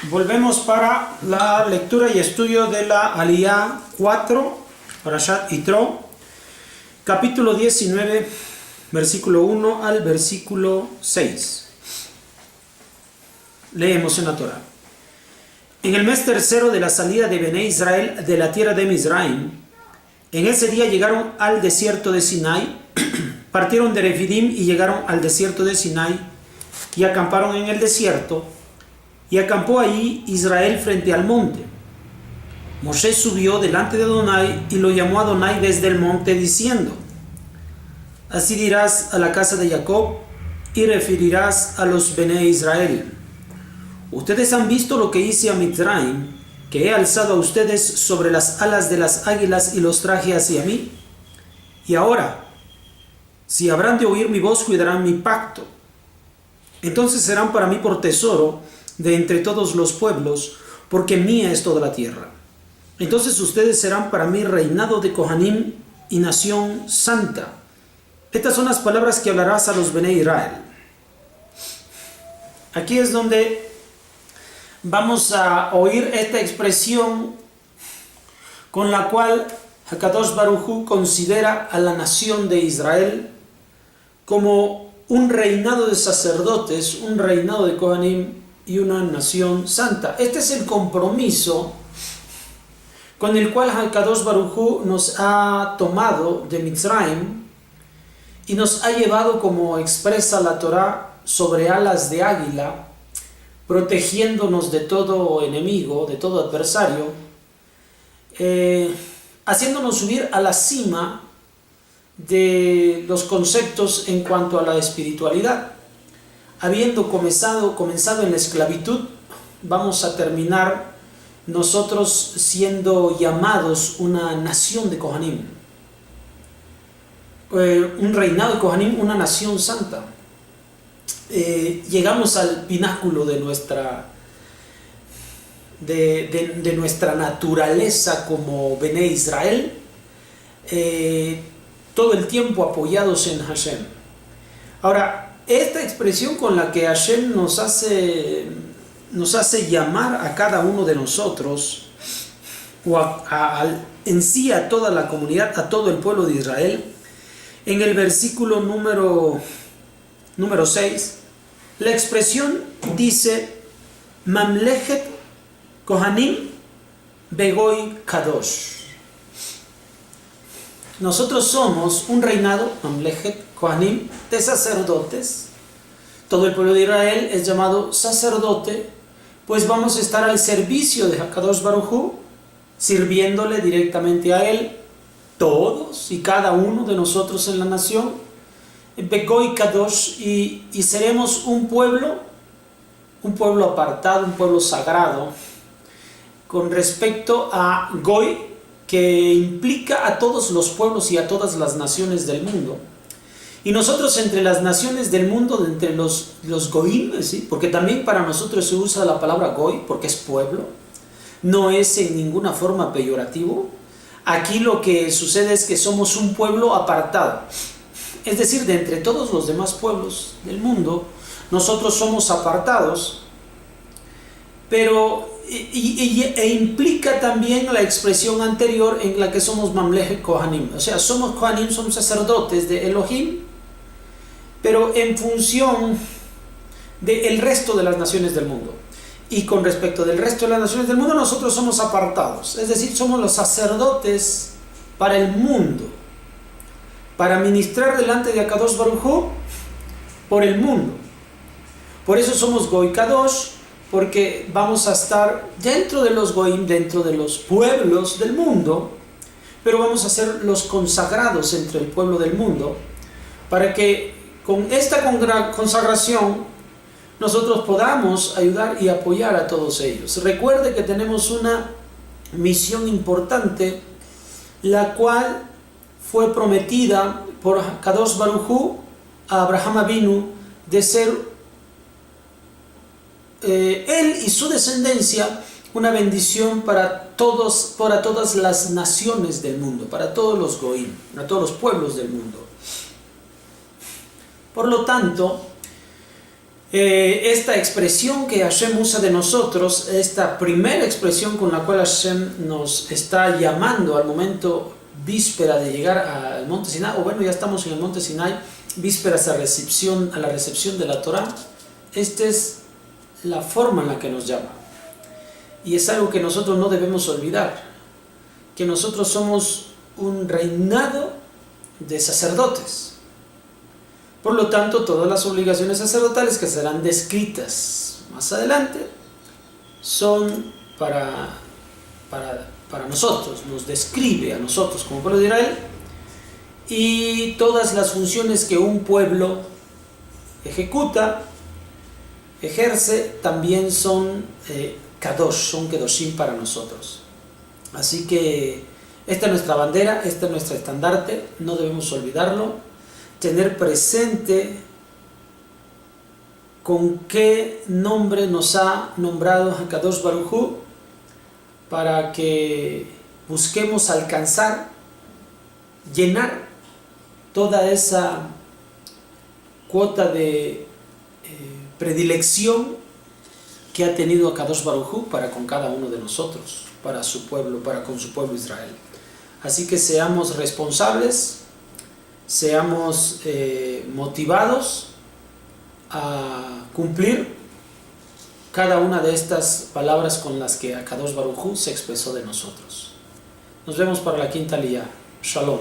Volvemos para la lectura y estudio de la Aliyá 4, Parashat Yitro, capítulo 19, versículo 1 al versículo 6. Leemos en la Torah. En el mes tercero de la salida de Bené Israel de la tierra de Mizraim, en ese día llegaron al desierto de Sinai, partieron de Refidim y llegaron al desierto de Sinai y acamparon en el desierto. Y acampó allí Israel frente al monte. Moshe subió delante de Adonai y lo llamó a Adonai desde el monte diciendo: Así dirás a la casa de Jacob y referirás a los Bené Israel: Ustedes han visto lo que hice a Mizraim, que he alzado a ustedes sobre las alas de las águilas y los traje hacia mí. Y ahora, si habrán de oír mi voz, cuidarán mi pacto. Entonces serán para mí por tesoro de entre todos los pueblos, porque mía es toda la tierra. Entonces ustedes serán para mí reinado de Kohanim y nación santa. Estas son las palabras que hablarás a los Bené Israel. Aquí es donde vamos a oír esta expresión con la cual Hakadosh Baruj Hu considera a la nación de Israel como un reinado de sacerdotes, un reinado de Kohanim y una nación santa. Este es el compromiso con el cual Hakadosh Baruj Hu nos ha tomado de Mizraim y nos ha llevado, como expresa la Torah, sobre alas de águila, protegiéndonos de todo enemigo, de todo adversario, haciéndonos subir a la cima de los conceptos en cuanto a la espiritualidad. Habiendo comenzado en la esclavitud, vamos a terminar nosotros siendo llamados una nación de Kohanim, un reinado de Kohanim, una nación santa. Llegamos al pináculo de nuestra naturaleza como Bené Israel, todo el tiempo apoyados en Hashem. Ahora, esta expresión con la que Hashem nos hace llamar a cada uno de nosotros, o en sí a toda la comunidad, a todo el pueblo de Israel, en el versículo número 6, la expresión dice: Mamlechet Kohanim Begoy Kadosh. Nosotros somos un reinado, Mamlechet Kohanim, de sacerdotes. Todo el pueblo de Israel es llamado sacerdote, pues vamos a estar al servicio de Hakadosh Baruj Hu, sirviéndole directamente a él, todos y cada uno de nosotros en la nación, Begoy Kadosh, y seremos un pueblo apartado, un pueblo sagrado, con respecto a Goy, que implica a todos los pueblos y a todas las naciones del mundo. Y nosotros entre las naciones del mundo, entre los Goim, ¿sí? Porque también para nosotros se usa la palabra Goy, porque es pueblo, no es en ninguna forma peyorativo. Aquí lo que sucede es que somos un pueblo apartado, es decir, de entre todos los demás pueblos del mundo, nosotros somos apartados, pero e implica también la expresión anterior en la que somos Mamlechet Kohanim, o sea, somos Kohanim, somos sacerdotes de Elohim, pero en función del resto de las naciones del mundo. Y con respecto del resto de las naciones del mundo, nosotros somos apartados, es decir, somos los sacerdotes para el mundo, para ministrar delante de Hakadosh Baruj Hu por el mundo. Por eso somos Goy Kadosh, porque vamos a estar dentro de los Goim, dentro de los pueblos del mundo, pero vamos a ser los consagrados entre el pueblo del mundo, para que con esta consagración nosotros podamos ayudar y apoyar a todos ellos. Recuerde que tenemos una misión importante, la cual fue prometida por Hakadosh Baruj Hu a Abraham Avinu, de ser él y su descendencia una bendición para todas las naciones del mundo, para todos los Goim, para todos los pueblos del mundo. Por lo tanto, Esta expresión que Hashem usa de nosotros, esta primera expresión con la cual Hashem nos está llamando al momento víspera de llegar al monte Sinai, o bueno, ya estamos en el monte Sinai, vísperas a la recepción de la Torah, esta es la forma en la que nos llama. Y es algo que nosotros no debemos olvidar, que nosotros somos un reinado de sacerdotes. Por lo tanto, todas las obligaciones sacerdotales que serán descritas más adelante son para nosotros, nos describe a nosotros como pueblo de Israel, y todas las funciones que un pueblo ejerce, también son kadosh, son kedoshim para nosotros. Así que esta es nuestra bandera, este es nuestro estandarte, no debemos olvidarlo, tener presente con qué nombre nos ha nombrado Kadosh Baruj Hu, para que busquemos alcanzar, llenar toda esa cuota de predilección que ha tenido Kadosh Baruj Hu para con cada uno de nosotros, para su pueblo, para con su pueblo Israel. Así que seamos responsables, seamos motivados a cumplir cada una de estas palabras con las que Kadosh Baruj Hu se expresó de nosotros. Nos vemos para la quinta Aliyá. Shalom.